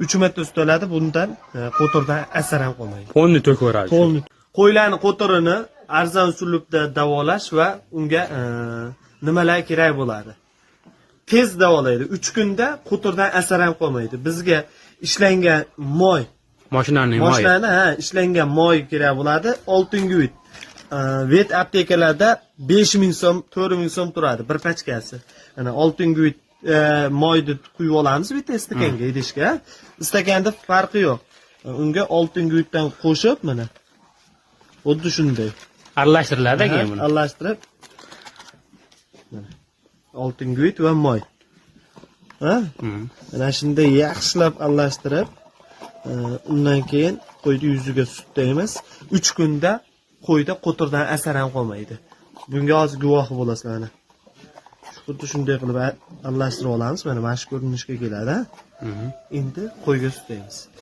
3 marta sut oladi. Bundan qo'tirdan asar ham qolmaydi. Qo'lni to'kaveradi. Qo'lni qo'ylarni qo'tirini arzon usulda davolash va unga nimalar kerak bo'ladi? Tez davolaydi. 3 kunda qo'tirdan asar ham qolmaydi. Bizga ishlangan moy, Mashinaning moyi. mashinani ishlangan moy kerak bo'ladi. Oltinguvit. Vet aptekalarda 5000 so'm, 4000 so'm turadi bir pachkasi. Ana oltinguvit moyni quyib olamiz bitta stakanga, idishga. Stakanda farqi yo'q. Unga oltinguvitdan qo'shib mana xuddi shunday Aralashtiriladi keyin buni. aralashtirib oltinguvit va moy. Mana shunday yaxshilab aralashtirib, undan keyin qo'yni yuziga surtamiz. 3 kunda qo'yda qo'tirdan asar ham qolmaydi. Bunga hozir guvoh bo'lasizlar mana. Xuddi shunday qilib aralashtirib olamiz. Mana shu ko'rinishga keladi. Endi qo'yga surtamiz.